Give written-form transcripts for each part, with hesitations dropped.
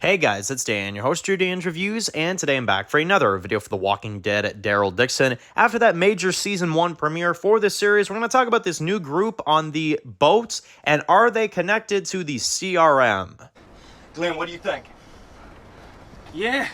Hey guys, it's Dan, your host of Dan's Reviews, and today I'm back for another video for The Walking Dead Daryl Dixon. After that major Season 1 premiere for this series, we're going to talk about this new group on the boats, and are they connected to the CRM? Glenn, what do you think? Yeah.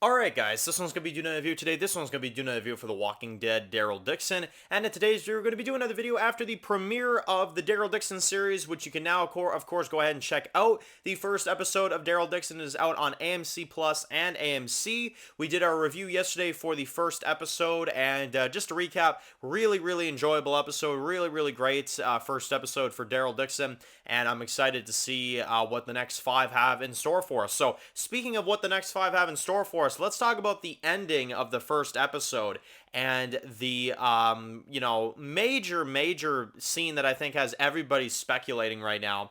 Alright guys, this one's going to be doing a review today. This one's going to be doing a review for The Walking Dead Daryl Dixon. And in today's video, we're going to be doing another video after the premiere of the Daryl Dixon series, which you can now, of course, go ahead and check out. The first episode of Daryl Dixon is out on AMC Plus and AMC. We did our review yesterday for the first episode, and just to recap, really enjoyable episode. Really great first episode for Daryl Dixon, and I'm excited to see what the next 5 have in store for us. So, speaking of what the next 5 have in store for us, let's talk about the ending of the first episode and the major scene that I think has everybody speculating right now,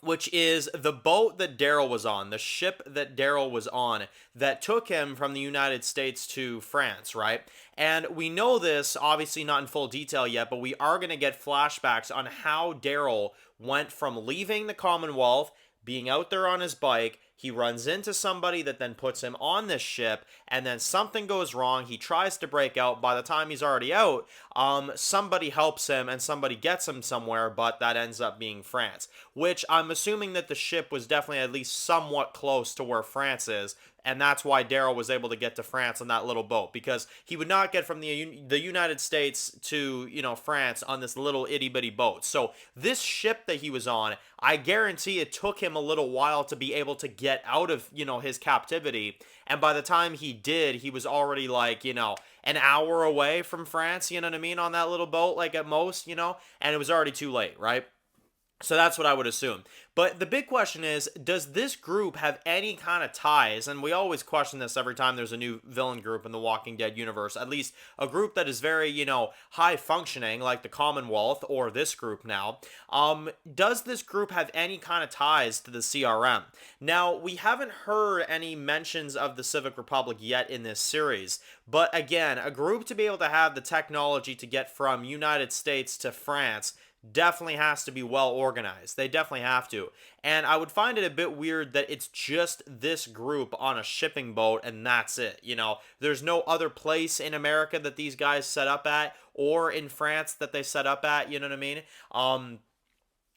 which is the boat that Daryl was on, the ship that Daryl was on, that took him from the United States to France, right? And we know this, obviously not in full detail yet, but we are going to get flashbacks on how Daryl went from leaving the Commonwealth, being out there on his bike. He runs into somebody that then puts him on this ship, and then something goes wrong. He tries to break out. By the time he's already out, somebody helps him and somebody gets him somewhere, but that ends up being France, which I'm assuming that the ship was definitely at least somewhat close to where France is, and that's why Daryl was able to get to France on that little boat, because he would not get from the United States to, France on this little itty-bitty boat. So this ship that he was on, I guarantee it took him a little while to be able to get out of, his captivity, and by the time he did, he was already like, an hour away from France, you know what I mean, on that little boat, like at most, and it was already too late, right? So that's what I would assume. But the big question is, does this group have any kind of ties? And we always question this every time there's a new villain group in the Walking Dead universe, at least a group that is very, high functioning, like the Commonwealth or this group now. Does this group have any kind of ties to the CRM? Now, we haven't heard any mentions of the Civic Republic yet in this series. But again, a group to be able to have the technology to get from United States to France definitely has to be well organized. They definitely have to. And I would find it a bit weird that it's just this group on a shipping boat and that's it. There's no other place in America that these guys set up at, or in France that they set up at, you know what I mean?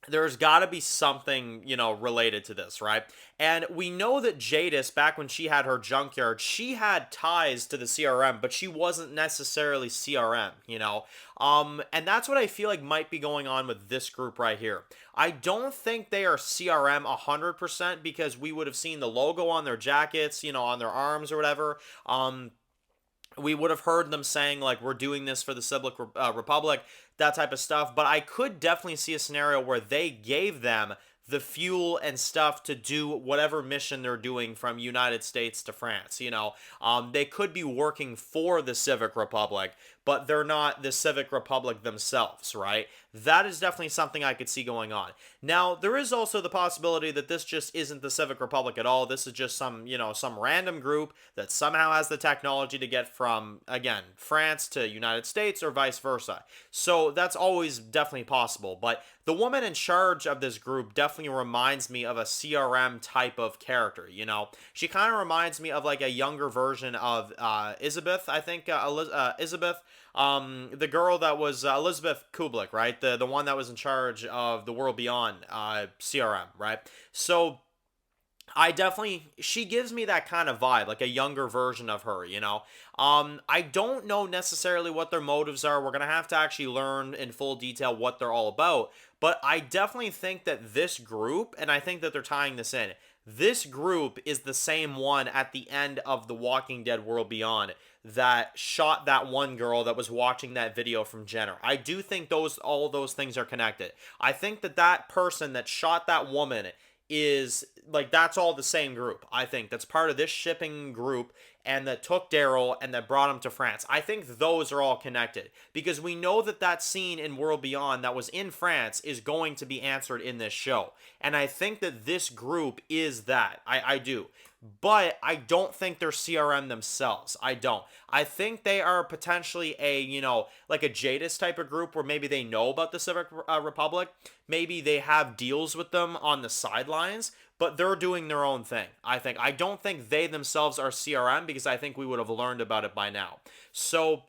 There's got to be something, related to this, right? And we know that Jadis, back when she had her junkyard, she had ties to the CRM, but she wasn't necessarily CRM, and that's what I feel like might be going on with this group right here. I don't think they are CRM 100% because we would have seen the logo on their jackets, on their arms or whatever. We would have heard them saying, like, we're doing this for the Civic Republic, that type of stuff. But I could definitely see a scenario where they gave them the fuel and stuff to do whatever mission they're doing from United States to France. They could be working for the Civic Republic, but they're not the Civic Republic themselves, right? That is definitely something I could see going on. Now, there is also the possibility that this just isn't the Civic Republic at all. This is just some random group that somehow has the technology to get from, again, France to United States or vice versa. So that's always definitely possible. But the woman in charge of this group definitely reminds me of a CRM type of character, She kind of reminds me of like a younger version of Elizabeth, I think, Elizabeth. The girl that was Elizabeth Kublik, right? The one that was in charge of the World Beyond CRM, right? So she gives me that kind of vibe, like a younger version of her, I don't know necessarily what their motives are. We're going to have to actually learn in full detail what they're all about. But I definitely think that this group, and I think that they're tying this in, this group is the same one at the end of The Walking Dead World Beyond that shot that one girl that was watching that video from Jenner. I do think all those things are connected. I think that person that shot that woman is, like, that's all the same group. I think that's part of this shipping group, and that took Daryl and that brought him to France. I think those are all connected because we know that that scene in World Beyond that was in France is going to be answered in this show. And I think that this group is that. I do. But I don't think they're CRM themselves. I don't. I think they are potentially a, like a Jadis type of group where maybe they know about the Civic Republic. Maybe they have deals with them on the sidelines, but they're doing their own thing, I think. I don't think they themselves are CRM because I think we would have learned about it by now. So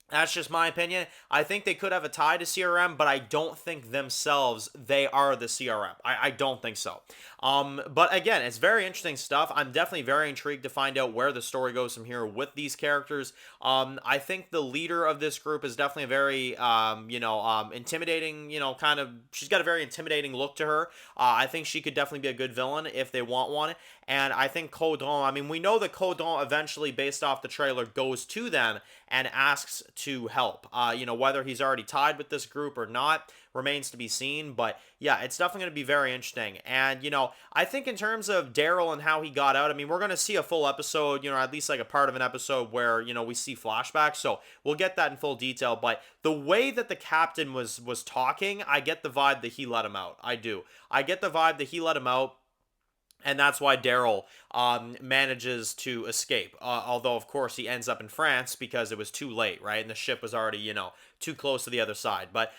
that's just my opinion. I think they could have a tie to CRM, but I don't think themselves they are the CRM. I don't think so. But again, it's very interesting stuff. I'm definitely very intrigued to find out where the story goes from here with these characters. I think the leader of this group is definitely a very, intimidating, kind of, she's got a very intimidating look to her. I think she could definitely be a good villain if they want one. And I think Caudron, we know that Caudron eventually, based off the trailer, goes to them and asks to help. Whether he's already tied with this group or not remains to be seen. But yeah, it's definitely going to be very interesting. And, I think in terms of Daryl and how he got out, we're going to see a full episode, at least like a part of an episode where, we see flashbacks. So we'll get that in full detail. But the way that the captain was talking, I get the vibe that he let him out. I do. I get the vibe that he let him out. And that's why Daryl manages to escape. Although, of course, he ends up in France because it was too late, right? And the ship was already, too close to the other side. But,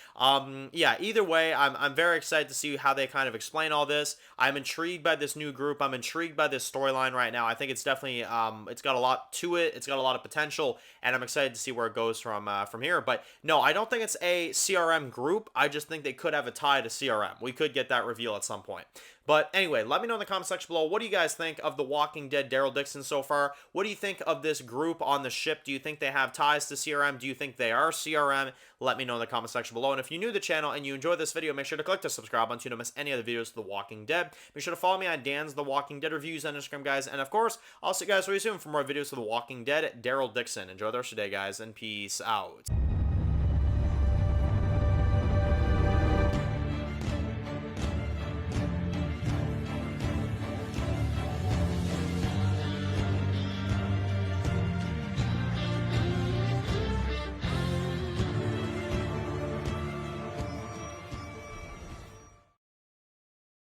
yeah, either way, I'm very excited to see how they kind of explain all this. I'm intrigued by this new group. I'm intrigued by this storyline right now. I think it's definitely, it's got a lot to it. It's got a lot of potential. And I'm excited to see where it goes from here. But, no, I don't think it's a CRM group. I just think they could have a tie to CRM. We could get that reveal at some point. But anyway, let me know in the comment section below, what do you guys think of The Walking Dead Daryl Dixon so far? What do you think of this group on the ship? Do you think they have ties to CRM? Do you think they are CRM? Let me know in the comment section below. And if you're new to the channel and you enjoyed this video, make sure to click the subscribe button so you don't miss any other videos of The Walking Dead. Make sure to follow me on Dan's The Walking Dead reviews on Instagram, guys. And of course, I'll see you guys really soon for more videos of The Walking Dead. Daryl Dixon. Enjoy the rest of your day, guys, and peace out.